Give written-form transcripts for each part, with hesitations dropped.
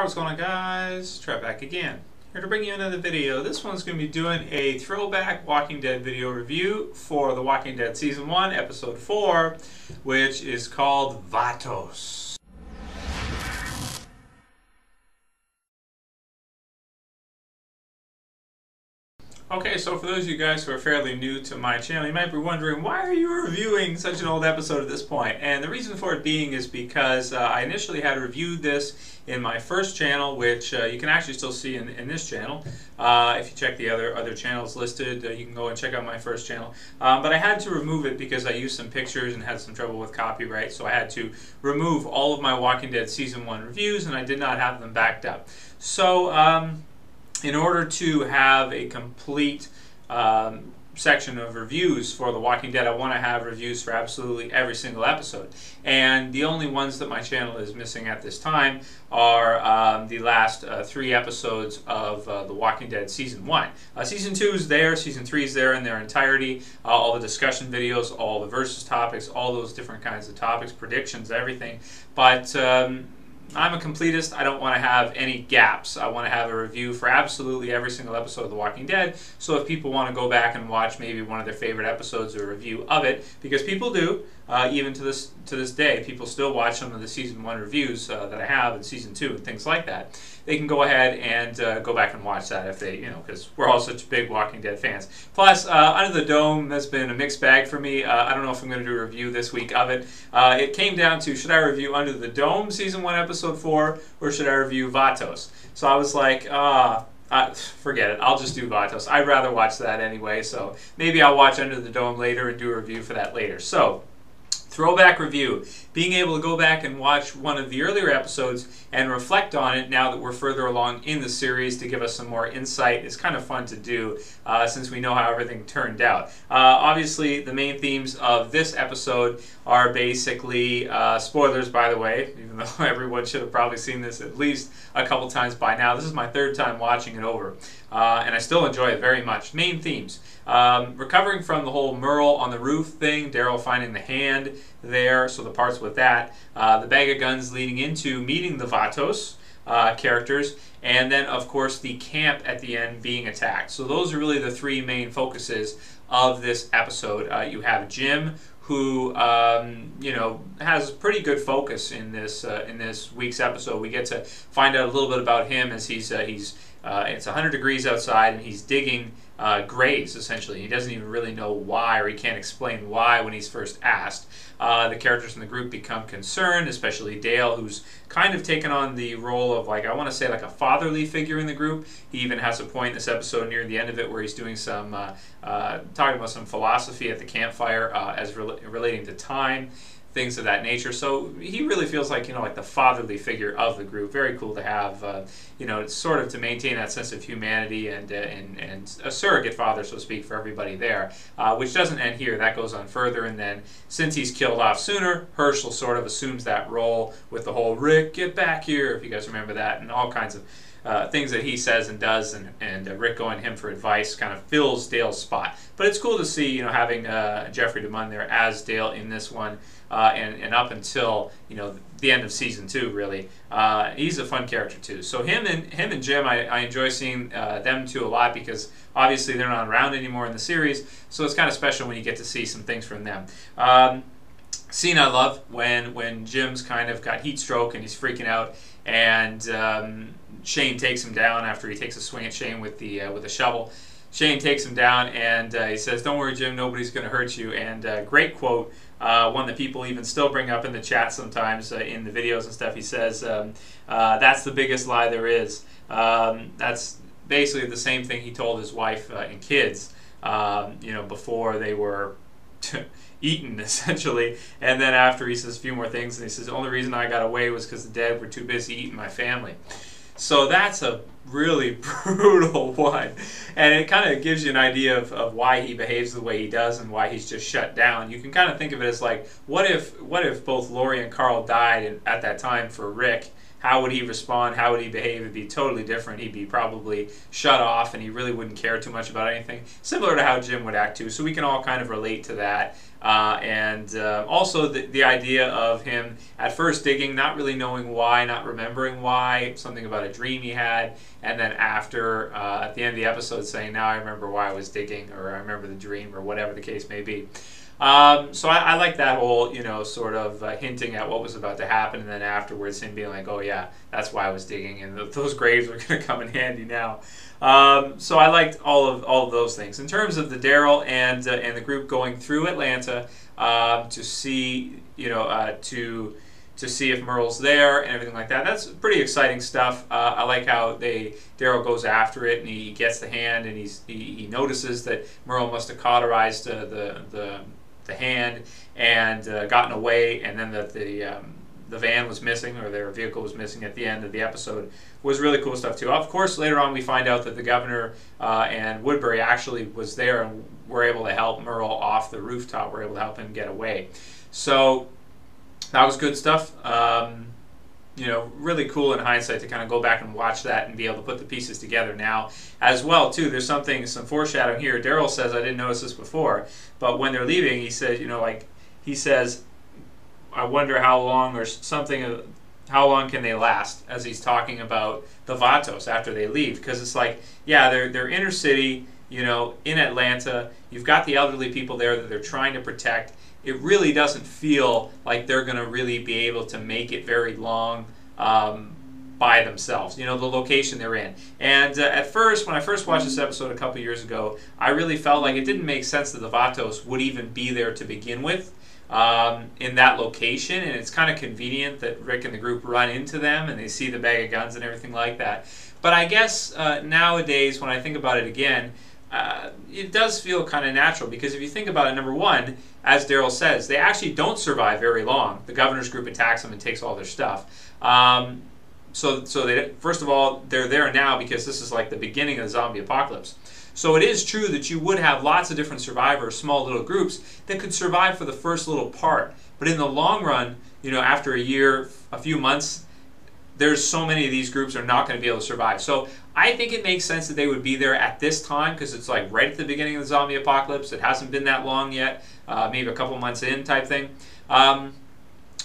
What's going on, guys? Trev back again. Here to bring you another video. This one's going to be doing a throwback Walking Dead video review for The Walking Dead Season 1, Episode 4, which is called Vatos. Okay, so for those of you guys who are fairly new to my channel, you might be wondering, why are you reviewing such an old episode at this point? And the reason for it being is because I initially had reviewed this in my first channel, which you can actually still see in this channel. If you check the other channels listed, you can go and check out my first channel. But I had to remove it because I used some pictures and had some trouble with copyright, so I had to remove all of my Walking Dead Season 1 reviews, and I did not have them backed up. So, in order to have a complete section of reviews for The Walking Dead, I want to have reviews for absolutely every single episode. And the only ones that my channel is missing at this time are the last 3 episodes of The Walking Dead Season 1. Season 2 is there, Season 3 is there in their entirety, all the discussion videos, all the versus topics, all those different kinds of topics, predictions, everything. But I'm a completist. I don't want to have any gaps. I want to have a review for absolutely every single episode of The Walking Dead. So if people want to go back and watch maybe one of their favorite episodes or a review of it, because people do, even to this day, people still watch some of the Season 1 reviews that I have in Season 2 and things like that. They can go ahead and go back and watch that if they, because we're all such big Walking Dead fans. Plus, Under the Dome has been a mixed bag for me. I don't know if I'm going to do a review this week of it. It came down to, should I review Under the Dome Season 1 Episode 4, or should I review Vatos? So I was like, forget it. I'll just do Vatos. I'd rather watch that anyway, so maybe I'll watch Under the Dome later and do a review for that later. So, throwback review. Being able to go back and watch one of the earlier episodes and reflect on it now that we're further along in the series to give us some more insight is kind of fun to do since we know how everything turned out. Obviously, the main themes of this episode are basically, spoilers by the way, even though everyone should have probably seen this at least a couple times by now. This is my 3rd time watching it over, and I still enjoy it very much. Main themes. Recovering from the whole Merle on the roof thing, Daryl finding the hand there, so the parts with that, the bag of guns leading into meeting the Vatos characters, and then of course the camp at the end being attacked. So those are really the 3 main focuses of this episode. You have Jim, who has pretty good focus in this week's episode. We get to find out a little bit about him as it's 100 degrees outside and he's digging graves, essentially. He doesn't even really know why, or he can't explain why when he's first asked. The characters in the group become concerned, especially Dale, who's kind of taken on the role of, I want to say, like a fatherly figure in the group. He even has a point in this episode near the end of it where he's doing some, talking about some philosophy at the campfire as relating to time, things of that nature. So he really feels like, like the fatherly figure of the group. Very cool to have, it's sort of to maintain that sense of humanity and a surrogate father, so to speak, for everybody there, which doesn't end here. That goes on further, and then since he's killed off sooner, Herschel sort of assumes that role with the whole "Rick, get back here," if you guys remember that, and all kinds of things that he says and does, and Rick going to him for advice kind of fills Dale's spot. But it's cool to see, having Jeffrey DeMunn there as Dale in this one, and up until the end of Season 2, really. He's a fun character too. So him and Jim, I enjoy seeing them two a lot because obviously they're not around anymore in the series. So it's kind of special when you get to see some things from them. Scene I love when Jim's kind of got heat stroke and he's freaking out, and Shane takes him down after he takes a swing at Shane with the shovel. Shane takes him down and he says, "Don't worry, Jim, nobody's going to hurt you." And great quote, one that people even still bring up in the chat sometimes in the videos and stuff. He says, "That's the biggest lie there is." That's basically the same thing he told his wife and kids, before they were eaten, essentially. And then after, he says a few more things, and he says, "The only reason I got away was because the dead were too busy eating my family." So that's a really brutal one, and it kind of gives you an idea of why he behaves the way he does and why he's just shut down. You can kind of think of it as like, what if both Lori and Carl died at that time for Rick, how would he respond? How would he behave? It'd be totally different. He'd be probably shut off, and he really wouldn't care too much about anything. Similar to how Jim would act too. So we can all kind of relate to that. And also the idea of him at first digging, not really knowing why, not remembering why, something about a dream he had, and then after, at the end of the episode, saying, now I remember why I was digging, or I remember the dream, or whatever the case may be. So I like that whole, sort of hinting at what was about to happen, and then afterwards him being like, oh yeah, that's why I was digging, and those graves are going to come in handy now. So I liked all of those things. In terms of the Daryl and the group going through Atlanta to see, to see if Merle's there and everything like that. That's pretty exciting stuff. I like how Daryl goes after it, and he gets the hand, and he notices that Merle must have cauterized the hand and gotten away, and then that the van was missing, or their vehicle was missing at the end of the episode, was really cool stuff too. Of course, later on we find out that the governor and Woodbury actually was there and were able to help Merle off the rooftop, were able to help him get away. So that was good stuff. Really cool in hindsight to kind of go back and watch that and be able to put the pieces together now as well too. There's some foreshadowing here. Daryl says, I didn't notice this before, but when they're leaving, he says, he says, I wonder how long, or something, how long can they last, as he's talking about the Vatos after they leave. Because it's like, yeah, they're inner city, in Atlanta. You've got the elderly people there that they're trying to protect. It really doesn't feel like they're going to really be able to make it very long by themselves, the location they're in. And at first, when I first watched this episode a couple years ago, I really felt like it didn't make sense that the Vatos would even be there to begin with in that location. And it's kind of convenient that Rick and the group run into them and they see the bag of guns and everything like that. But I guess nowadays, when I think about it again, it does feel kind of natural, because if you think about it, number one, as Daryl says, they actually don't survive very long. The governor's group attacks them and takes all their stuff. So they, first of all, they're there now because this is like the beginning of the zombie apocalypse. So it is true that you would have lots of different survivors, small little groups, that could survive for the first little part. But in the long run, after a year, a few months, there's so many of these groups are not going to be able to survive. So I think it makes sense that they would be there at this time, because it's like right at the beginning of the zombie apocalypse. It hasn't been that long yet, maybe a couple months in type thing.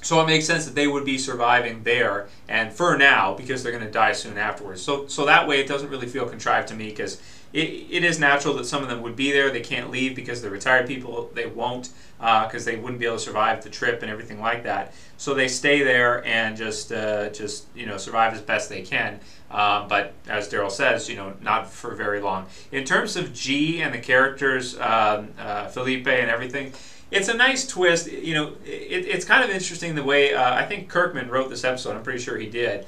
So it makes sense that they would be surviving there, and for now, because they're going to die soon afterwards. So that way it doesn't really feel contrived to me, because it is natural that some of them would be there. They can't leave because they're retired people. They won't, because they wouldn't be able to survive the trip and everything like that. So they stay there and just survive as best they can. But as Daryl says, not for very long. In terms of G and the characters, Felipe and everything, it's a nice twist. It's kind of interesting the way, I think Kirkman wrote this episode. I'm pretty sure he did.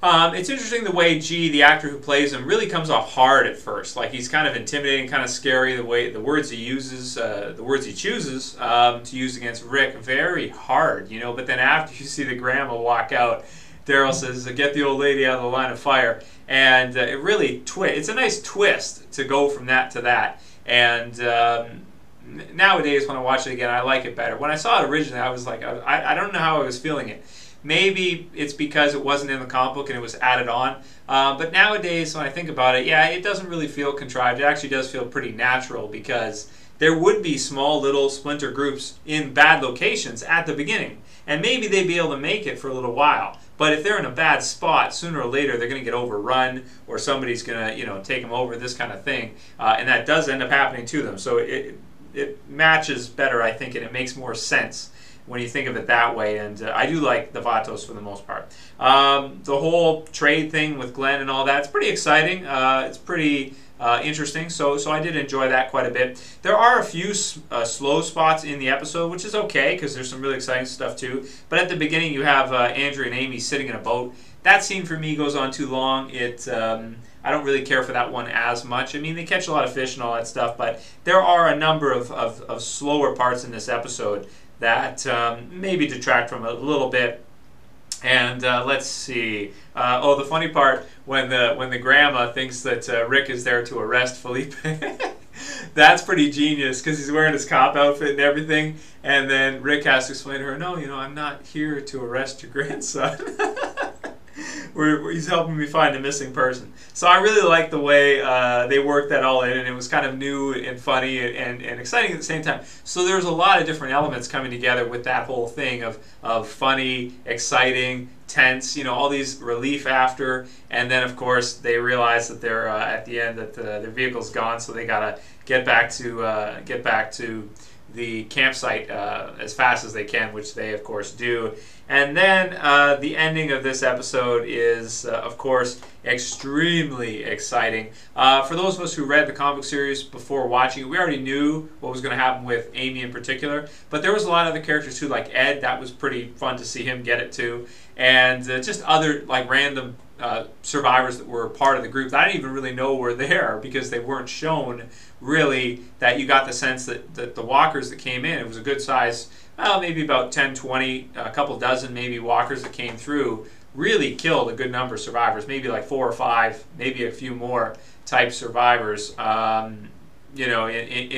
It's interesting the way G, the actor who plays him, really comes off hard at first. Like, he's kind of intimidating, kind of scary, the words he uses, the words he chooses to use against Rick, very hard, But then after you see the grandma walk out, Daryl says, get the old lady out of the line of fire. And it really it's a nice twist to go from that to that. And nowadays, when I watch it again, I like it better. When I saw it originally, I was like, I don't know how I was feeling it. Maybe it's because it wasn't in the comic book and it was added on. But nowadays, when I think about it, yeah, it doesn't really feel contrived. It actually does feel pretty natural, because there would be small little splinter groups in bad locations at the beginning. And maybe they'd be able to make it for a little while. But if they're in a bad spot, sooner or later they're going to get overrun, or somebody's going to take them over, this kind of thing. And that does end up happening to them. So it matches better, I think, and it makes more sense when you think of it that way. And I do like the Vatos for the most part. The whole trade thing with Glenn and all that, it's pretty exciting. It's pretty interesting. So I did enjoy that quite a bit. There are a few slow spots in the episode, which is okay, because there's some really exciting stuff too. But at the beginning, you have Andrew and Amy sitting in a boat. That scene for me goes on too long. I don't really care for that one as much. I mean, they catch a lot of fish and all that stuff, but there are a number of slower parts in this episode that maybe detract from it a little bit. And let's see. The funny part, when the grandma thinks that Rick is there to arrest Felipe. That's pretty genius, because he's wearing his cop outfit and everything, and then Rick has to explain to her, no, I'm not here to arrest your grandson. where he's helping me find a missing person. So I really like the way they worked that all in, and it was kind of new and funny and exciting at the same time. So there's a lot of different elements coming together with that whole thing of funny, exciting, tense, all these relief after, and then of course they realize that they're at the end that their vehicle's gone, so they gotta get back to the campsite as fast as they can, which they of course do. And then the ending of this episode is of course extremely exciting. For those of us who read the comic series before watching it, we already knew what was going to happen with Amy in particular, but there was a lot of other characters too, like Ed. That was pretty fun to see him get it too, and just other like random survivors that were part of the group that I didn't even really know were there because they weren't shown really, that you got the sense that the walkers that came in, it was a good size, well, maybe about 10, 20, a couple dozen maybe walkers that came through, really killed a good number of survivors, maybe like 4 or 5, maybe a few more type survivors, in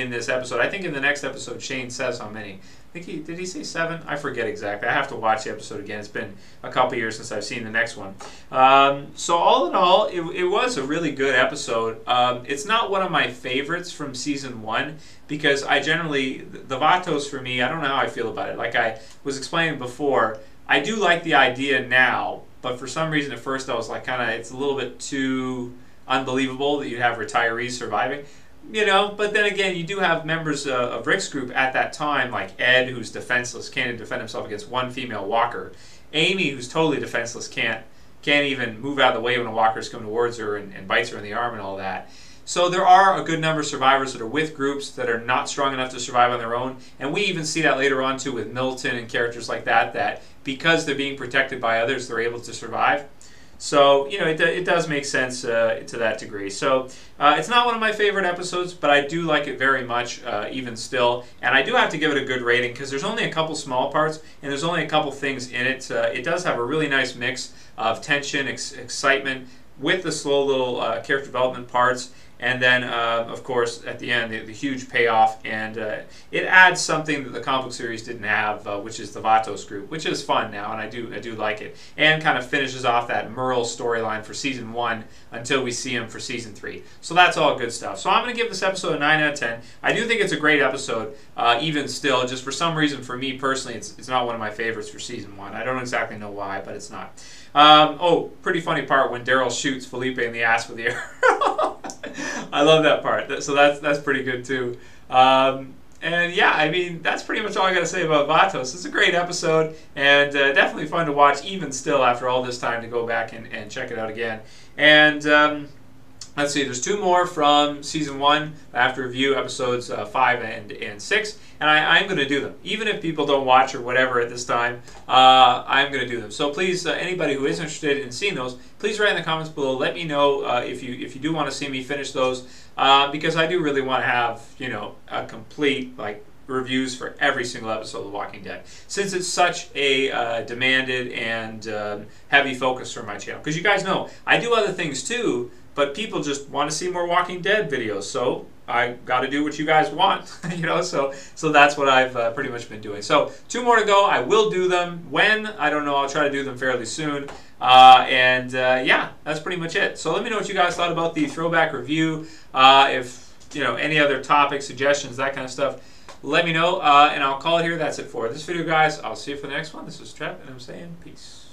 this episode. I think in the next episode Shane says how many. Did he say 7? I forget exactly. I have to watch the episode again. It's been a couple years since I've seen the next one. So all in all, it was a really good episode. It's not one of my favorites from season 1 because I generally, the Vatos for me, I don't know how I feel about it. Like I was explaining before, I do like the idea now, but for some reason at first I was like it's a little bit too unbelievable that you have retirees surviving. But then again, you do have members of Rick's group at that time, like Ed, who's defenseless, can't even defend himself against one female walker. Amy, who's totally defenseless, can't even move out of the way when a walker's coming towards her and bites her in the arm and all that. So there are a good number of survivors that are with groups that are not strong enough to survive on their own. And we even see that later on too with Milton and characters like that because they're being protected by others, they're able to survive. So, it does make sense to that degree. So, it's not one of my favorite episodes, but I do like it very much, even still. And I do have to give it a good rating because there's only a couple small parts and there's only a couple things in it. It does have a really nice mix of tension, excitement, with the slow little character development parts. And then, of course, at the end, the huge payoff, and it adds something that the comic series didn't have, which is the Vatos group, which is fun now, and I do like it, and kind of finishes off that Merle storyline for season 1 until we see him for season 3. So that's all good stuff. So I'm going to give this episode a 9 out of 10. I do think it's a great episode, even still. Just for some reason, for me personally, it's not one of my favorites for season 1. I don't exactly know why, but it's not. Pretty funny part when Daryl shoots Felipe in the ass with the arrow. I love that part. So that's pretty good too. And yeah, I mean, that's pretty much all I got to say about Vatos. It's a great episode and definitely fun to watch even still after all this time to go back and check it out again. And let's see, there's 2 more from season 1 after review, episodes 5 and 6. And I'm going to do them. Even if people don't watch or whatever at this time, I'm going to do them. So please, anybody who is interested in seeing those, please write in the comments below. Let me know if you do want to see me finish those, because I do really want to have, a complete, reviews for every single episode of The Walking Dead, since it's such a demanded and heavy focus for my channel. Because you guys know, I do other things too, but people just want to see more Walking Dead videos, so I got to do what you guys want, so that's what I've pretty much been doing. So 2 more to go. I will do them. When? I don't know. I'll try to do them fairly soon. Yeah, that's pretty much it. So let me know what you guys thought about the throwback review. If, any other topics, suggestions, that kind of stuff, let me know, and I'll call it here. That's it for this video, guys. I'll see you for the next one. This is Trev, and I'm saying peace.